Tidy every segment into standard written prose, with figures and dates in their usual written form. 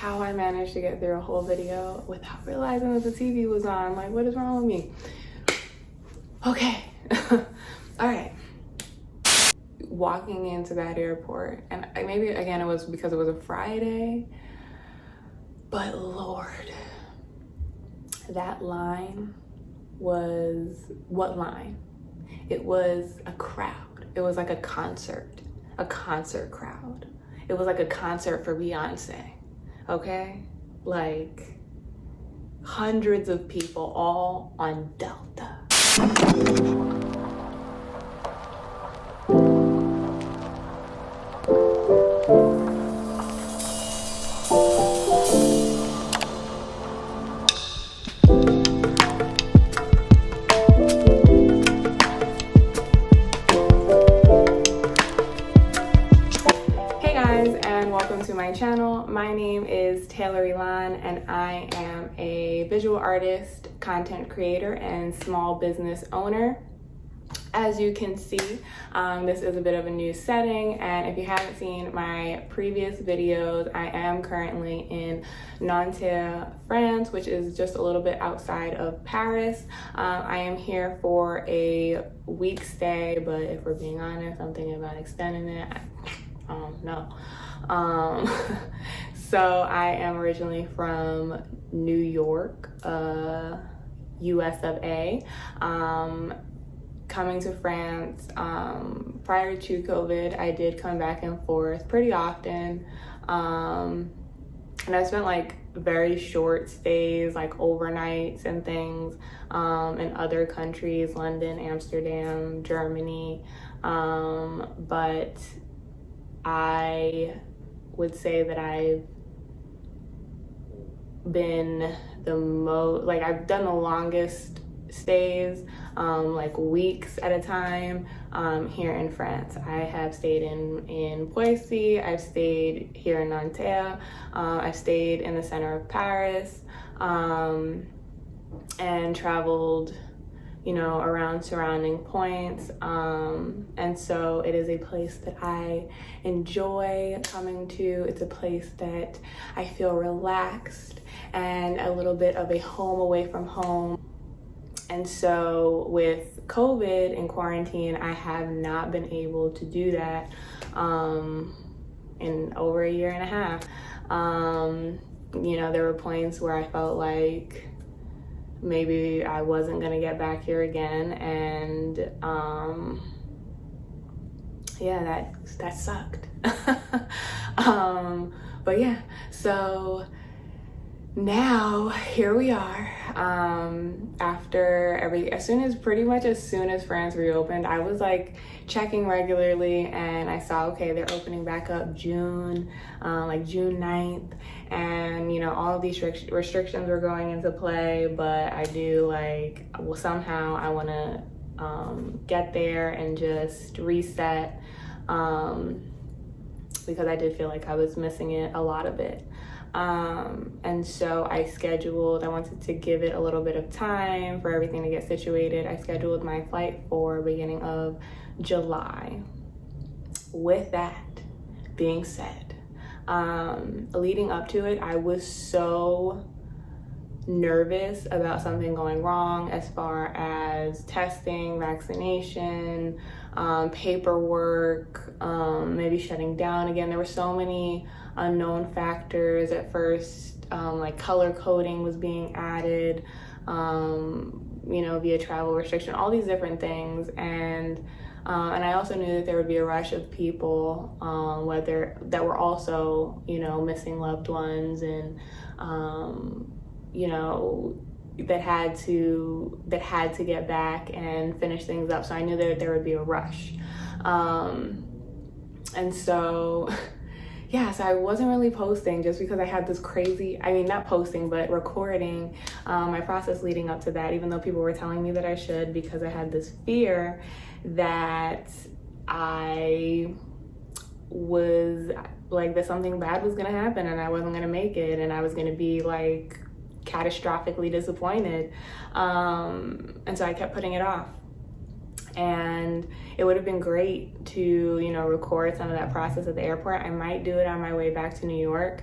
how I managed to get through a whole video without realizing that the TV was on. Like, what is wrong with me? Okay. All right. Walking into that airport, and maybe again it was because it was a Friday, but Lord, that line was, what line? It was a crowd. It was like a concert crowd. It was like a concert for Beyonce, okay? Like hundreds of people all on Delta. My channel. My name is Taylor Elan and I am a visual artist, content creator, and small business owner. As you can see, this is a bit of a new setting, and if you haven't seen my previous videos, I am currently in Nanterre, France, which is just a little bit outside of Paris. I am here for a week stay, but if we're being honest, I'm thinking about extending it. I don't know. So I am originally from New York, US of A. Coming to France, prior to COVID, I did come back and forth pretty often. And I spent like very short stays, like overnights and things, in other countries, London, Amsterdam, Germany. But I would say that I've been the most, like I've done the longest stays, like weeks at a time, here in France. I have stayed in Poissy, I've stayed here in Nanterre, I've stayed in the center of Paris, and traveled, you know, around surrounding points, and so it is a place that I enjoy coming to. It's a place that I feel relaxed and a little bit of a home away from home. And so with COVID and quarantine, I have not been able to do that in over a year and a half. You know, there were points where I felt like maybe I wasn't gonna get back here again, and yeah, that sucked. But yeah, so now here we are. As soon as France reopened, I was like checking regularly, and I saw, okay, they're opening back up June, like June 9th, and you know, all of these restrictions were going into play, but I do like, well, somehow I want to get there and just reset, because I did feel like I was missing it a lot of it. And so I wanted to give it a little bit of time for everything to get situated. I scheduled my flight for beginning of July. With that being said, leading up to it, I was so nervous about something going wrong as far as testing, vaccination, paperwork, maybe shutting down again. There were so many unknown factors at first, like color coding was being added, you know, via travel restriction, all these different things. And I also knew that there would be a rush of people, that were also, you know, missing loved ones, and you know, that had to get back and finish things up. So I knew that there would be a rush, and so yeah, so I wasn't really posting just because I had this crazy, I mean, not posting, but recording my process leading up to that, even though people were telling me that I should, because I had this fear that I was like, that something bad was gonna happen and I wasn't gonna make it, and I was gonna be like catastrophically disappointed. And so I kept putting it off. And it would have been great to, you know, record some of that process at the airport. I might do it on my way back to New York.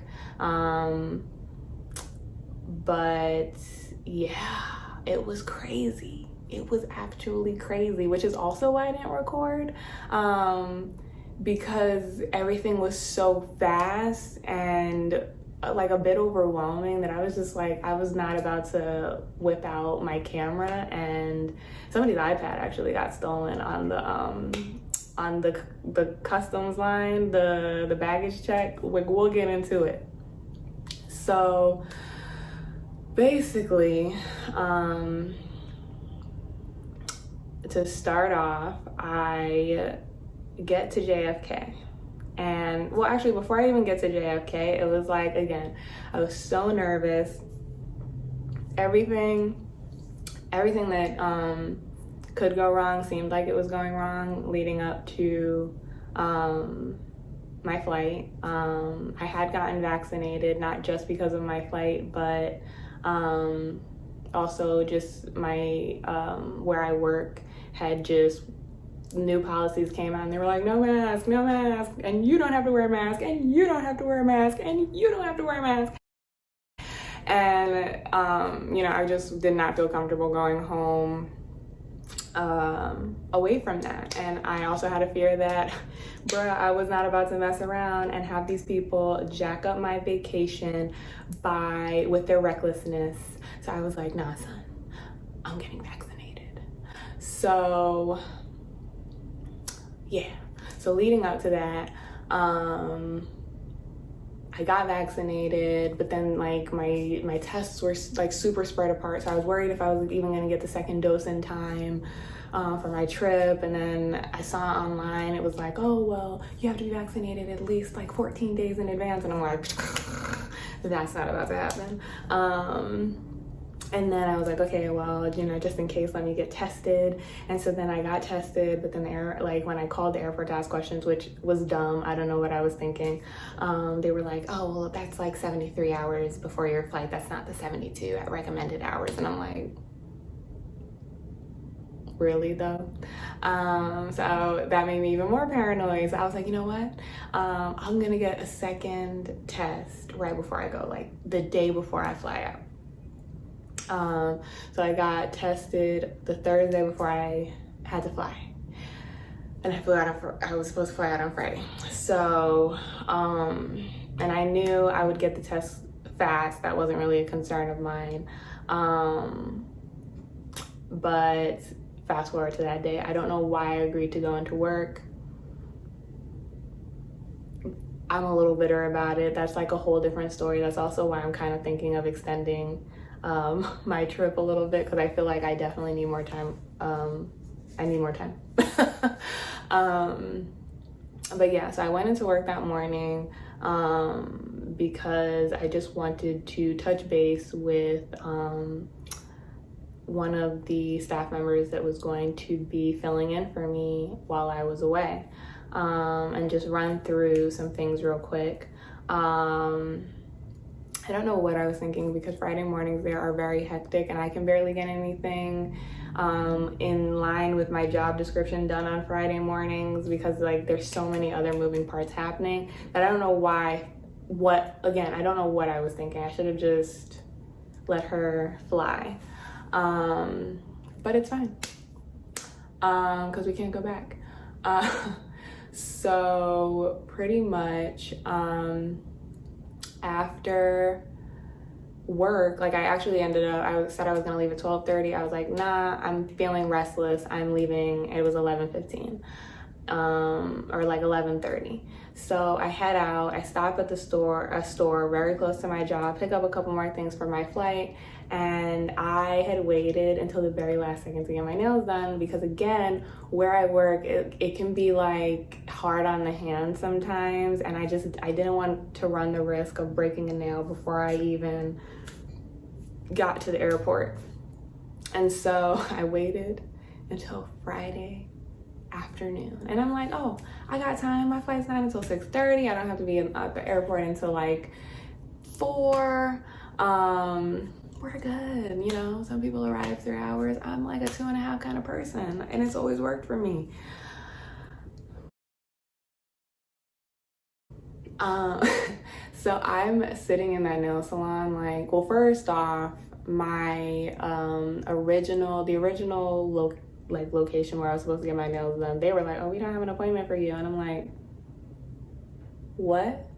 But yeah, it was crazy. It was actually crazy, which is also why I didn't record, because everything was so fast and like a bit overwhelming that I was just like, I was not about to whip out my camera. And somebody's iPad actually got stolen on the customs line, the baggage check. We'll get into it. So basically, to start off, I get to JFK. And well, actually, before I even get to JFK, it was like, again, I was so nervous. Everything that could go wrong seemed like it was going wrong leading up to my flight. I had gotten vaccinated, not just because of my flight, but also just my where I work had just new policies came out and they were like, no mask, and you don't have to wear a mask, and you don't have to wear a mask, and you don't have to wear a mask. And you know, I just did not feel comfortable going home away from that. And I also had a fear that, bruh, I was not about to mess around and have these people jack up my vacation with their recklessness. So I was like, nah, son, I'm getting vaccinated. So yeah, so leading up to that, I got vaccinated, but then like my tests were like super spread apart. So I was worried if I was even gonna get the second dose in time for my trip. And then I saw online, it was like, oh, well, you have to be vaccinated at least like 14 days in advance. And I'm like, that's not about to happen. And then I was like, okay, well, you know, just in case, let me get tested. And so then I got tested, but then when I called the airport to ask questions, which was dumb, I don't know what I was thinking. They were like, oh, well, that's like 73 hours before your flight. That's not the 72 recommended hours. And I'm like, really though? So that made me even more paranoid. So I was like, you know what? I'm gonna get a second test right before I go, like the day before I fly out. So I got tested the Thursday before I had to fly. And I was supposed to fly out on Friday. So, and I knew I would get the test fast. That wasn't really a concern of mine. But fast forward to that day, I don't know why I agreed to go into work. I'm a little bitter about it. That's like a whole different story. That's also why I'm kind of thinking of extending my trip a little bit, because I feel like I definitely need more time. I need more time. But yeah, so I went into work that morning because I just wanted to touch base with one of the staff members that was going to be filling in for me while I was away, and just run through some things real quick. I don't know what I was thinking, because Friday mornings there are very hectic and I can barely get anything in line with my job description done on Friday mornings, because like there's so many other moving parts happening that I don't know I don't know what I was thinking. I should have just let her fly. But it's fine, because we can't go back. So pretty much after work, like I actually ended up, I said I was gonna leave at 12:30. I was like, nah, I'm feeling restless, I'm leaving. It was 11:15 or like 11:30. So I head out, I stop at a store very close to my job, pick up a couple more things for my flight. And I had waited until the very last second to get my nails done, because again, where I work, it can be like hard on the hands sometimes. And I didn't want to run the risk of breaking a nail before I even got to the airport. And so I waited until Friday afternoon. And I'm like, oh, I got time. My flight's not until 6:30. I don't have to be at the airport until like 4. we're good. You know, some people arrive 3 hours. I'm like a 2.5 kind of person, and it's always worked for me. So I'm sitting in that nail salon, like, well, first off, my the original location where I was supposed to get my nails done, they were like, oh, we don't have an appointment for you. And I'm like, what?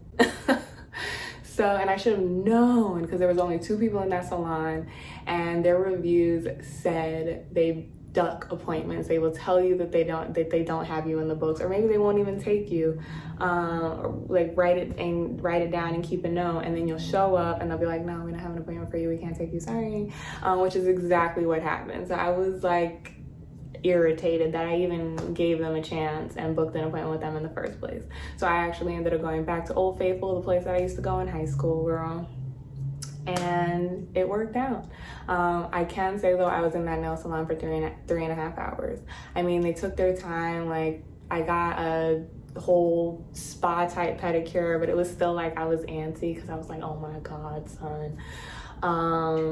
So, and I should have known, because there was only 2 people in that salon, and their reviews said they duck appointments. They will tell you that they don't have you in the books, or maybe they won't even take you, or like write it down and keep a note, and then you'll show up and they'll be like, no, we don't have an appointment for you, we can't take you, sorry. Which is exactly what happened. So I was like irritated that I even gave them a chance and booked an appointment with them in the first place. So I actually ended up going back to Old Faithful, the place that I used to go in high school, girl. And it worked out. I can say though, I was in that nail salon for 3.5 hours. I mean, they took their time. Like, I got a whole spa type pedicure, but it was still like I was antsy because I was like, oh my God, son,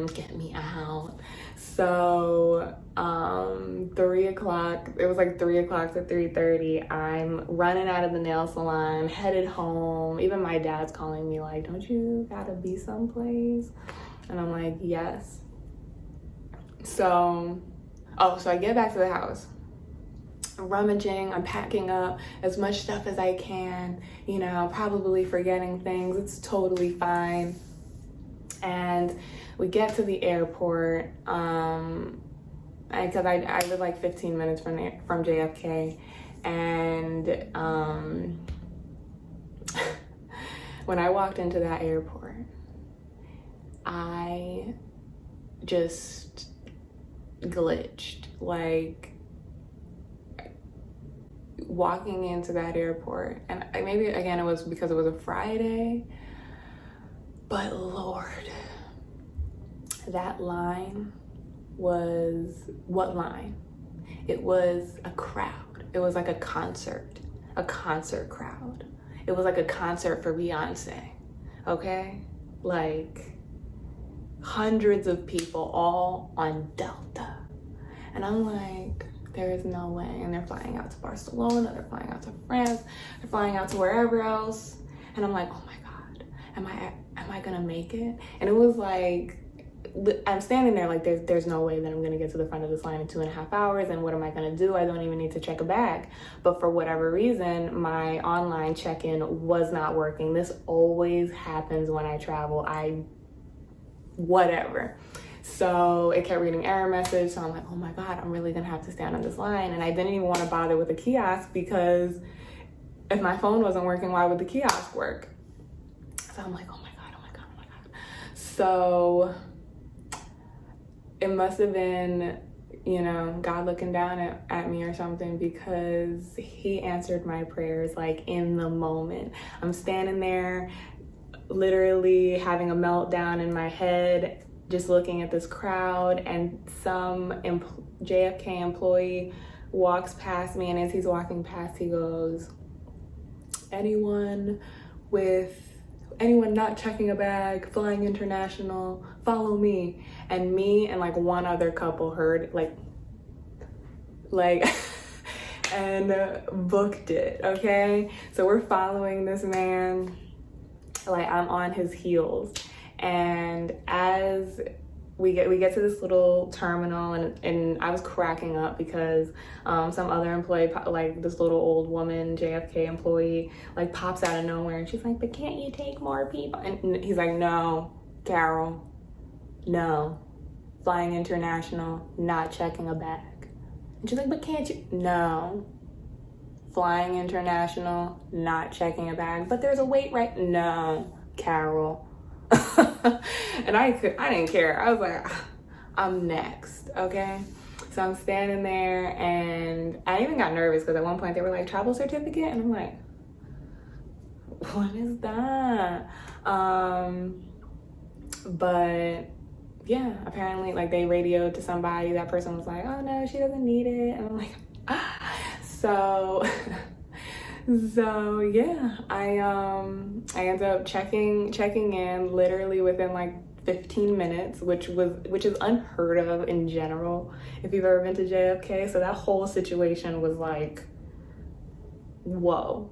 get me out. So 3 o'clock, it was like 3 o'clock to 3:30. I'm running out of the nail salon, headed home. Even my dad's calling me like, don't you gotta be someplace? And I'm like, yes. So I get back to the house. Rummaging, I'm packing up as much stuff as I can, you know, probably forgetting things. It's totally fine. And we get to the airport, because I live like 15 minutes from JFK, and when I walked into that airport, I just glitched. Like, walking into that airport, and maybe again it was because it was a Friday, but Lord, that line was, what line? It was a crowd. It was like a concert crowd. It was like a concert for Beyonce, okay? Like hundreds of people all on Delta. And I'm like, there is no way. And they're flying out to Barcelona, they're flying out to France, they're flying out to wherever else. And I'm like, oh my God, am I gonna make it? And it was like, I'm standing there like there's no way that I'm gonna get to the front of this line in 2.5 hours, and what am I gonna do? I don't even need to check a bag. But for whatever reason, my online check-in was not working. This always happens when I travel. Whatever. So it kept reading error message. So I'm like, oh my God, I'm really gonna have to stand on this line. And I didn't even want to bother with the kiosk, because if my phone wasn't working, why would the kiosk work? So I'm like, oh my God, oh my God, oh my God. So it must have been, you know, God looking down at me or something, because he answered my prayers like in the moment. I'm standing there literally having a meltdown in my head, just looking at this crowd, and some JFK employee walks past me, and as he's walking past, he goes, anyone not checking a bag, flying international, follow me. And me and like one other couple heard like and booked it, okay? So we're following this man, like I'm on his heels. And as we get to this little terminal, and I was cracking up because some other employee, like this little old woman, JFK employee, like pops out of nowhere, and she's like, but can't you take more people? And he's like, no, Carol, no, flying international, not checking a bag. And she's like, but can't you? No, flying international, not checking a bag, but there's a wait, right? No, Carol. And I didn't care. I was like, I'm next, okay? So I'm standing there, and I even got nervous because at one point they were like, travel certificate? And I'm like, what is that? But yeah, apparently like they radioed to somebody. That person was like, oh no, she doesn't need it. And I'm like, so yeah, I ended up checking in literally within like 15 minutes, which is unheard of in general if you've ever been to JFK. So that whole situation was like, whoa.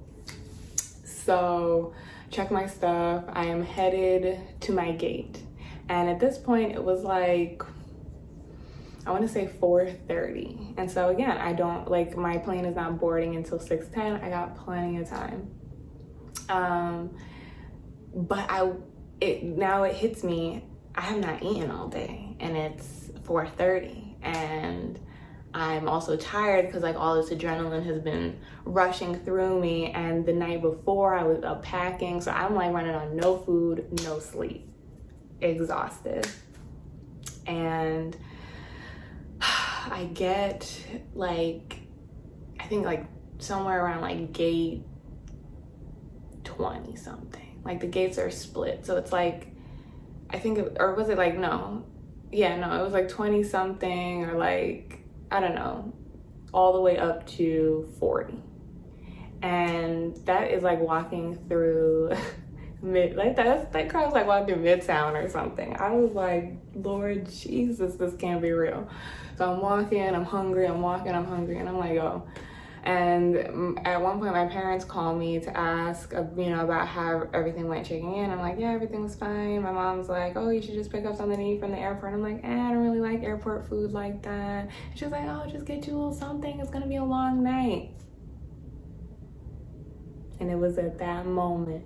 So check my stuff. I am headed to my gate. And at this point it was like, I want to say 4:30. And so again, I don't, like, my plane is not boarding until 6:10. I got plenty of time. But now it hits me, I have not eaten all day and it's 4:30, and I'm also tired because like all this adrenaline has been rushing through me, and the night before I was up packing, so I'm like running on no food, no sleep, exhausted. And I get like, I think like somewhere around like gate 20 something. Like the gates are split, so it's like, I think, or was it like, no, yeah, no, it was like 20 something, or like, I don't know, all the way up to 40. And that is like walking through that crowd was like walking through Midtown or something. I was like, Lord Jesus, this can't be real. So I'm walking, I'm hungry, I'm walking, I'm hungry, and I'm like, oh. And at one point, my parents called me to ask, about how everything went checking in. I'm like, yeah, everything was fine. My mom's like, oh, you should just pick up something to eat from the airport. I'm like, I don't really like airport food like that. She was like, oh, just get you a little something. It's gonna be a long night. And it was at that moment,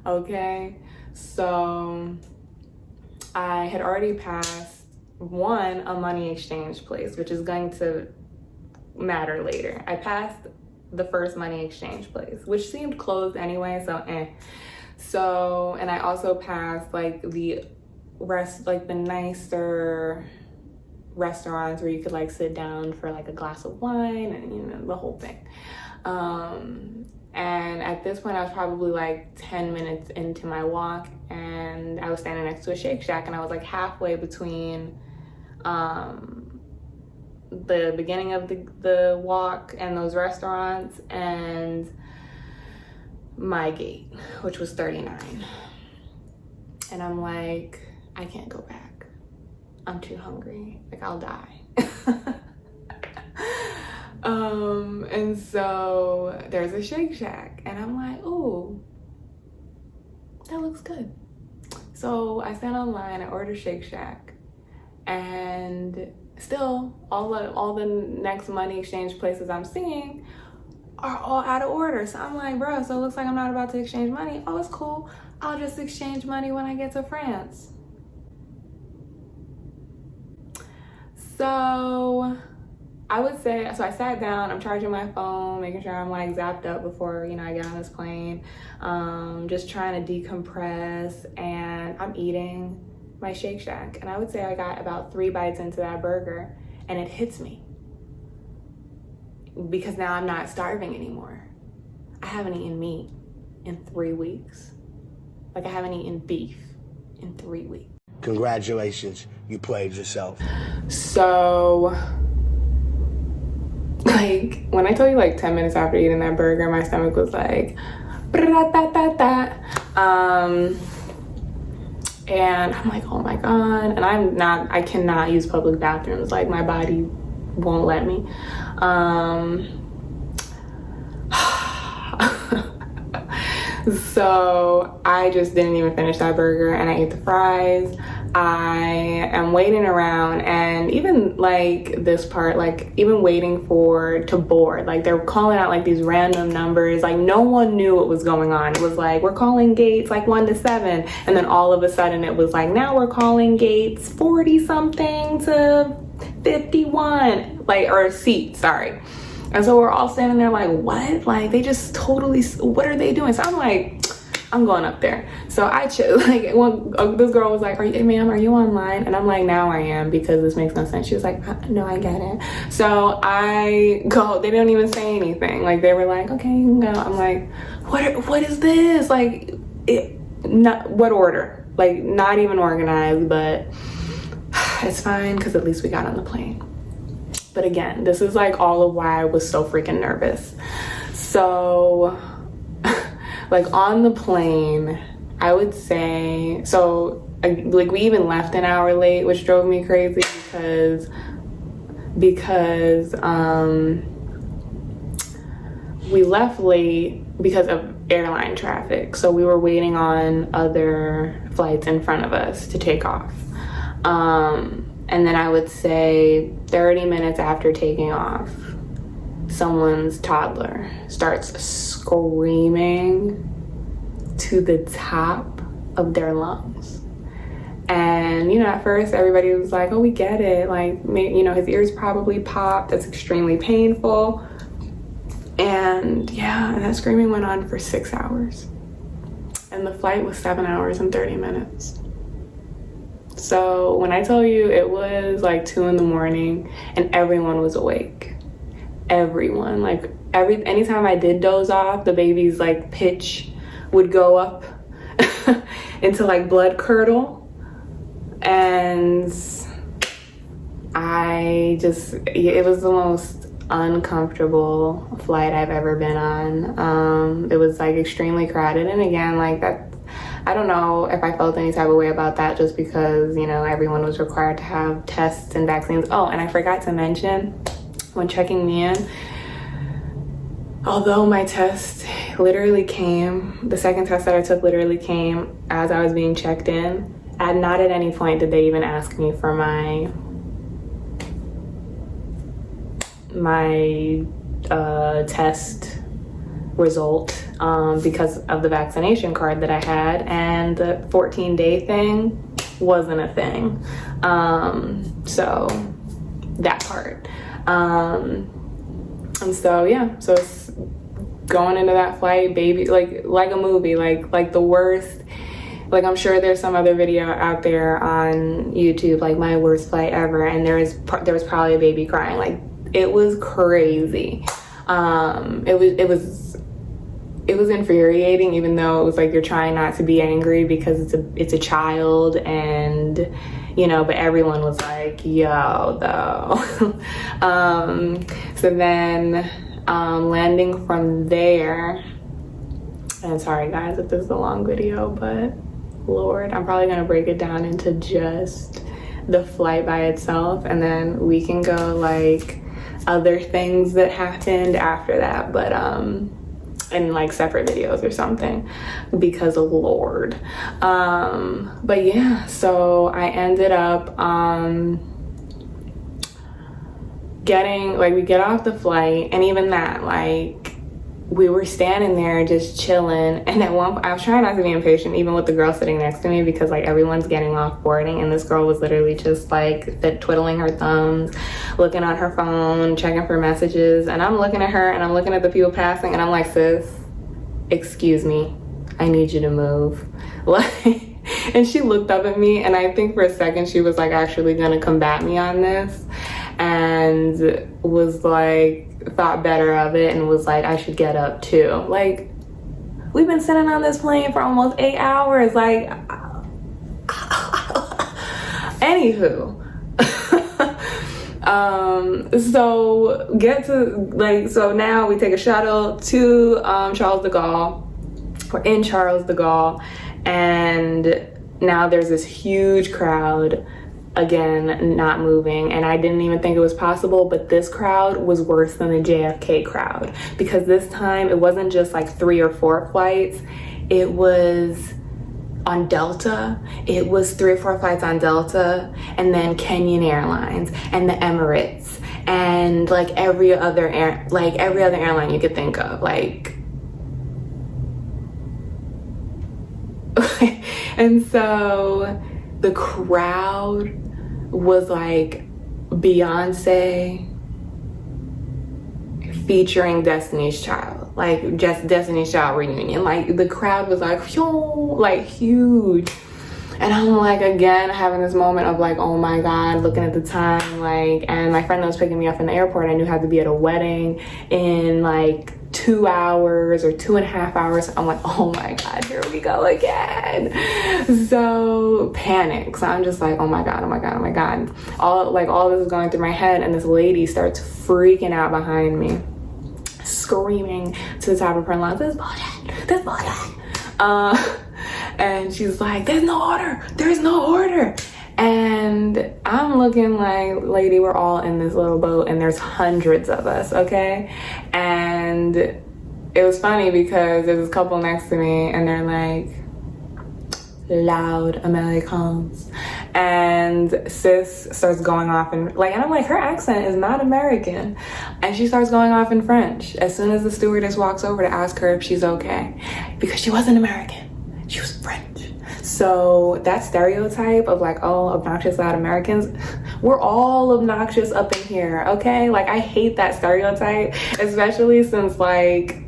okay? So I had already passed a money exchange place, which is going to matter later. I passed the first money exchange place, which seemed closed anyway, so and I also passed like the nicer restaurants where you could like sit down for like a glass of wine and the whole thing. And at this point I was probably like 10 minutes into my walk, and I was standing next to a Shake Shack, and I was like halfway between the beginning of the walk and those restaurants and my gate, which was 39. And I'm like, I can't go back. I'm too hungry. Like, I'll die. And so there's a Shake Shack, and I'm like, oh, that looks good. So I stand online, I order Shake Shack, and still all the next money exchange places I'm seeing are all out of order. So I'm like, bro, so it looks like I'm not about to exchange money. Oh, it's cool. I'll just exchange money when I get to France. So I would say, so I sat down, I'm charging my phone, making sure I'm like zapped up before, I get on this plane. Just trying to decompress, and I'm eating my Shake Shack. And I would say I got about 3 bites into that burger, and it hits me. Because now I'm not starving anymore. I haven't eaten meat in 3 weeks. Like, I haven't eaten beef in 3 weeks. Congratulations, you played yourself. So, like, when I told you like 10 minutes after eating that burger, my stomach was like, and I'm like, oh my God. And I cannot use public bathrooms. Like, my body won't let me. So I just didn't even finish that burger, and I ate the fries. I am waiting around, and even like this part, like even waiting to board, like they're calling out like these random numbers. Like, no one knew what was going on. It was like, we're calling gates like 1 to 7, and then all of a sudden it was like, now we're calling gates 40 something to 51, like, or seats, sorry. And so we're all standing there like, what? Like, they just totally, what are they doing? So I'm like, I'm going up there. So I like, this girl was like, ma'am, are you online? And I'm like, now I am, because this makes no sense. She was like, no, I get it. So I go, they don't even say anything. Like, they were like, okay, you can go. I'm like, what is this? Like, what order? Like, not even organized, but it's fine, because at least we got on the plane. But again, this is like all of why I was so freaking nervous. So like on the plane, I would say, so like we even left an hour late, which drove me crazy because we left late because of airline traffic. So we were waiting on other flights in front of us to take off. And then I would say 30 minutes after taking off, someone's toddler starts screaming to the top of their lungs. And, you know, at first everybody was like, oh, we get it. Like, you know, his ears probably popped. That's extremely painful. And yeah, and that screaming went on for 6 hours. And the flight was 7 hours and 30 minutes. So when I tell you it was like 2 a.m. and everyone was awake. Everyone, like anytime I did doze off, the baby's like pitch would go up into like blood curdle. And it was the most uncomfortable flight I've ever been on. It was like extremely crowded. And again, like that, I don't know if I felt any type of way about that just because, you know, everyone was required to have tests and vaccines. Oh, and I forgot to mention when checking me in, although my test literally came, the second test that I took literally came as I was being checked in, not at any point did they even ask me for my test result because of the vaccination card that I had, and the 14-day thing wasn't a thing. So that part. And so yeah, so it's going into that flight, baby, like a movie, like the worst. Like, I'm sure there's some other video out there on YouTube, like my worst flight ever, and there was probably a baby crying. Like, it was crazy. It was infuriating, even though it was like you're trying not to be angry because it's a child, and you know, but everyone was like, yo, though. So then landing from there, and sorry guys if this is a long video, but Lord, I'm probably gonna break it down into just the flight by itself, and then we can go like other things that happened after that, but in like separate videos or something, because of Lord. But yeah, so I ended up getting, like, we get off the flight, and even that, like, we were standing there just chilling, and at one point I was trying not to be impatient even with the girl sitting next to me, because like everyone's getting off boarding, and this girl was literally just like twiddling her thumbs, looking on her phone, checking for messages, and I'm looking at her and I'm looking at the people passing, and I'm like, sis, excuse me, I need you to move. Like, and she looked up at me, and I think for a second she was like actually gonna combat me on this, and was like, thought better of it, and was like, I should get up too. Like, we've been sitting on this plane for almost 8 hours. Like, anywho. So get to, like, so now we take a shuttle to Charles de Gaulle. We're in Charles de Gaulle, and now there's this huge crowd, again, not moving, and I didn't even think it was possible, but this crowd was worse than the JFK crowd, because this time it wasn't just like 3 or 4 flights, it was on Delta, it was 3 or 4 flights on Delta, and then Kenyan Airlines, and the Emirates, and like every other airline you could think of, like. And so the crowd was like Beyonce featuring Destiny's Child, like just Destiny's Child reunion. Like, the crowd was like, like huge. And I'm like, again, having this moment of like, oh my God, looking at the time, like, and my friend that was picking me up in the airport, I knew I had to be at a wedding in like 2 hours or 2.5 hours. I'm like, oh my God, here we go again. So panic. So I'm just like, oh my God, oh my God, oh my God. All this is going through my head, and this lady starts freaking out behind me, screaming to the top of her lungs, this bullshit. And she's like, there's no order. And I'm looking like, lady, we're all in this little boat and there's hundreds of us, okay? And it was funny because there's this couple next to me and they're like, loud Americans. And sis starts going off and I'm like, her accent is not American. And she starts going off in French as soon as the stewardess walks over to ask her if she's okay. Because she wasn't American, she was French. So that stereotype of like, oh, obnoxious loud Americans, we're all obnoxious up in here, okay? Like, I hate that stereotype, especially since like,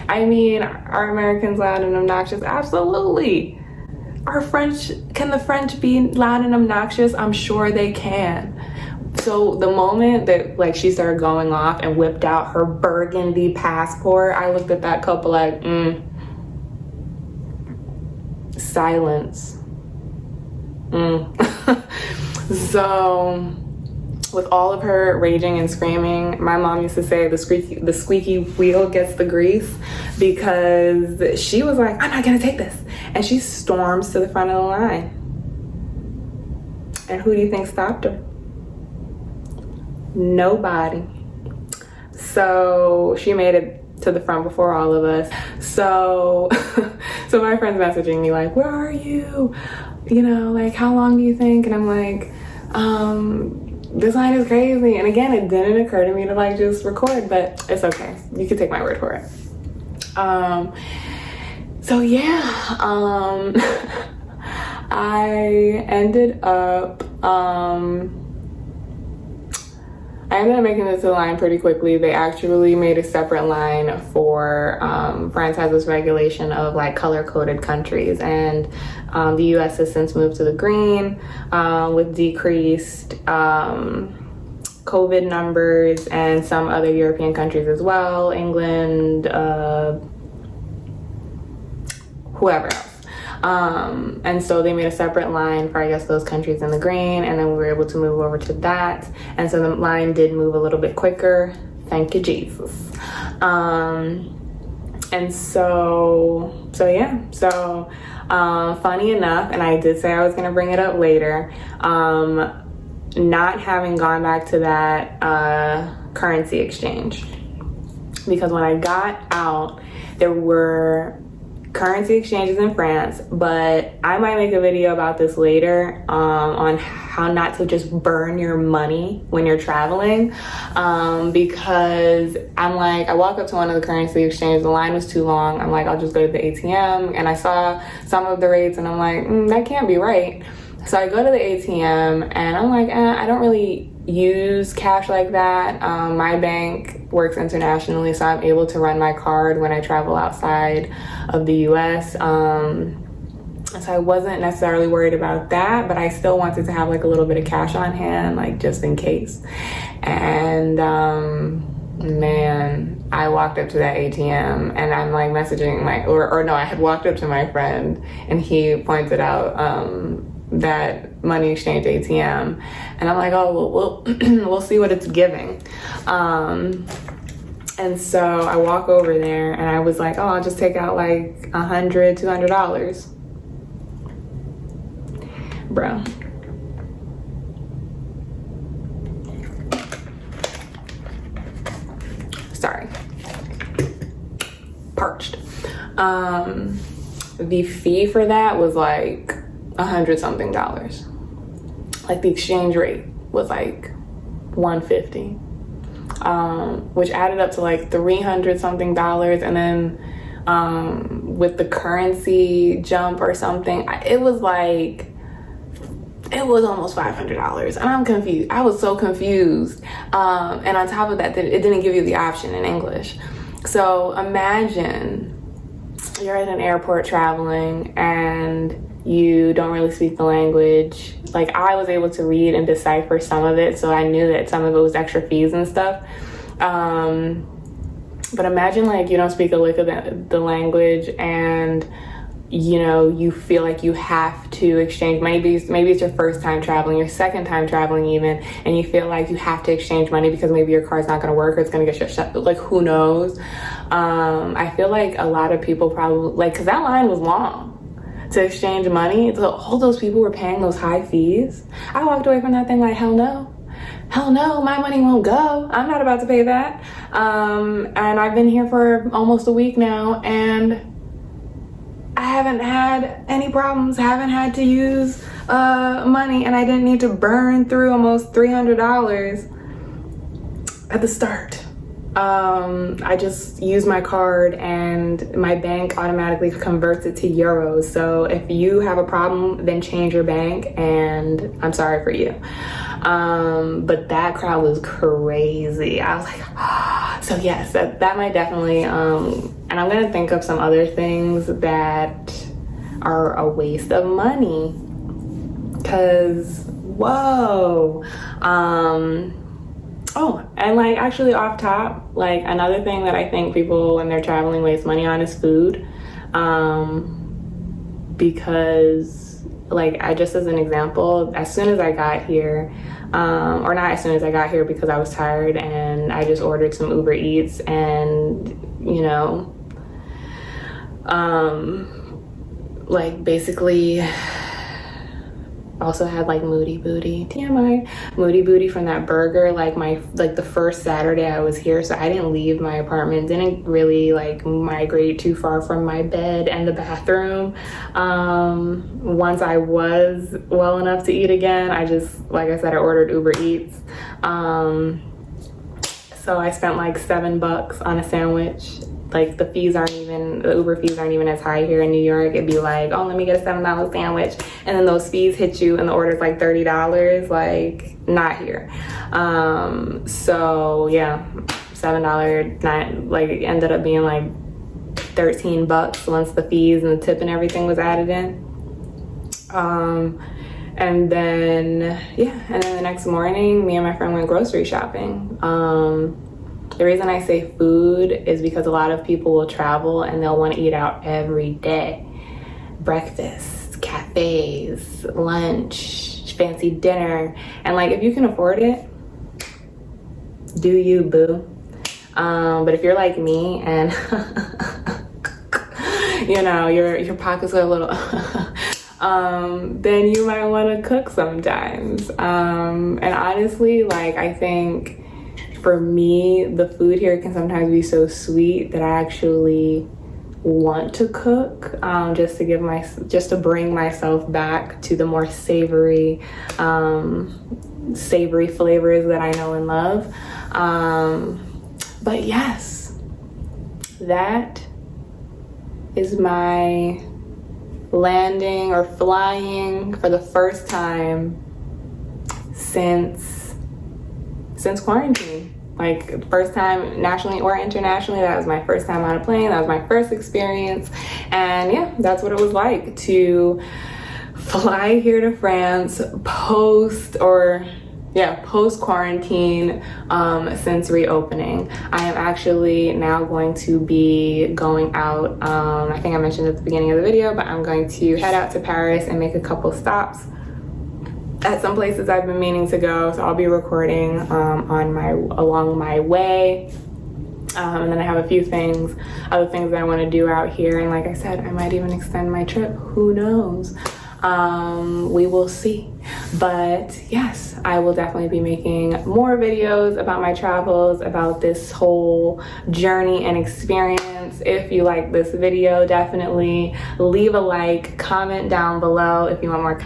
I mean, are Americans loud and obnoxious? Absolutely. Can the French be loud and obnoxious? I'm sure they can. So the moment that like she started going off and whipped out her burgundy passport, I looked at that couple like, silence. So with all of her raging and screaming, my mom used to say the squeaky wheel gets the grease, because she was like, I'm not gonna take this. And she storms to the front of the line. And who do you think stopped her? Nobody. So she made it to the front before all of us. So my friend's messaging me like, where are you? You know, like, how long do you think? And I'm like, this line is crazy. And again, it didn't occur to me to like just record, but it's okay. You can take my word for it. So yeah, I ended up making it to the line pretty quickly. They actually made a separate line for France has this regulation of like color-coded countries, and the US has since moved to the green with decreased COVID numbers, and some other European countries as well, England, whoever else. And so they made a separate line for, I guess, those countries in the green, and then we were able to move over to that. And so the line did move a little bit quicker. Thank you, Jesus. And so yeah. So funny enough, and I did say I was gonna bring it up later, not having gone back to that currency exchange, because when I got out, there were currency exchanges in France, but I might make a video about this later on how not to just burn your money when you're traveling, because I'm like, I walk up to one of the currency exchanges, the line was too long, I'm like, I'll just go to the ATM, and I saw some of the rates and I'm like, that can't be right. So I go to the ATM and I'm like, I don't really use cash like that. My bank works internationally, so I'm able to run my card when I travel outside of the US. So I wasn't necessarily worried about that, but I still wanted to have like a little bit of cash on hand, like just in case. And man, I walked up to that ATM and I'm like messaging I had walked up to my friend and he pointed out that money exchange ATM, and I'm like, oh, we'll see what it's giving. And so I walk over there and I was like, oh, I'll just take out like $100, $200. Bro. Sorry. Parched. The fee for that was like $100 something. Like the exchange rate was like $150, which added up to like $300 something. And then with the currency jump or something, it was almost $500, and I'm confused. I was so confused. And on top of that, it didn't give you the option in English. So imagine you're at an airport traveling and you don't really speak the language. Like, I was able to read and decipher some of it, so I knew that some of it was extra fees and stuff. But imagine like you don't speak a lick of the language and you know, you feel like you have to exchange money. Maybe it's your first time traveling, your second time traveling even, and you feel like you have to exchange money because maybe your car's not going to work or it's going to get shut, like who knows. I feel like a lot of people probably, like, because that line was long to exchange money. So all those people were paying those high fees. I walked away from that thing like, hell no, my money won't go. I'm not about to pay that. And I've been here for almost a week now, and I haven't had any problems, haven't had to use money, and I didn't need to burn through almost $300 at the start. I just use my card and my bank automatically converts it to euros. So if you have a problem, then change your bank, and I'm sorry for you. But that crowd was crazy. I was like, oh. So yes, that might definitely, and I'm gonna think of some other things that are a waste of money, cause whoa. Oh, and like actually off top, like another thing that I think people when they're traveling waste money on is food. Because like just as an example, as soon as I got here, or not as soon as I got here because I was tired and I just ordered some Uber Eats and, you know, like basically also had like moody booty, TMI, moody booty from that burger, like the first Saturday I was here. So I didn't leave my apartment, didn't really like migrate too far from my bed and the bathroom. Once I was well enough to eat again, I just, like I said, I ordered Uber Eats. So I spent like $7 on a sandwich. Like the Uber fees aren't even as high here in New York. It'd be like, oh, let me get a $7 sandwich. And then those fees hit you and the order's like $30, like not here. So yeah, $7, like it ended up being like $13 once the fees and the tip and everything was added in. And then the next morning, me and my friend went grocery shopping. The reason I say food is because a lot of people will travel and they'll want to eat out every day. Breakfast, cafes, lunch, fancy dinner. And like, if you can afford it, do you, boo. But if you're like me and you know, your pockets are a little then you might want to cook sometimes. And honestly, like I think for me, the food here can sometimes be so sweet that I actually want to cook, just to bring myself back to the more savory flavors that I know and love. But yes, that is my landing or flying for the first time since quarantine. Like first time nationally or internationally. That was my first time on a plane. That was my first experience. And yeah, that's what it was like to fly here to France post quarantine, since reopening. I am actually now going to be going out. I think I mentioned at the beginning of the video, but I'm going to head out to Paris and make a couple stops at some places I've been meaning to go. So I'll be recording along my way. And then I have a few other things that I want to do out here. And like I said, I might even extend my trip. Who knows? We will see. But yes, I will definitely be making more videos about my travels, about this whole journey and experience. If you like this video, definitely leave a like, comment down below if you want more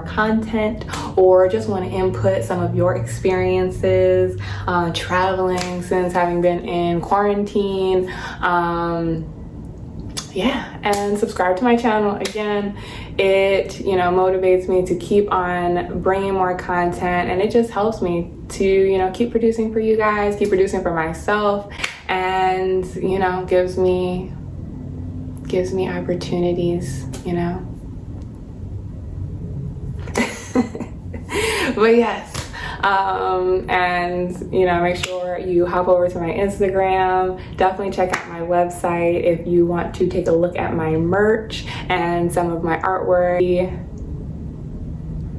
content, or just want to input some of your experiences traveling since having been in quarantine. Yeah, and subscribe to my channel. Again, it motivates me to keep on bringing more content, and it just helps me to keep producing for you guys, keep producing for myself, and gives me opportunities. But yes, And you know, make sure you hop over to my Instagram. Definitely check out my website if you want to take a look at my merch and some of my artwork.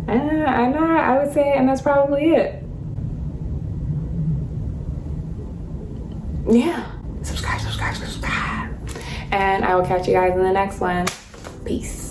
And I would say, and that's probably it. Yeah, subscribe. And I will catch you guys in the next one. Peace.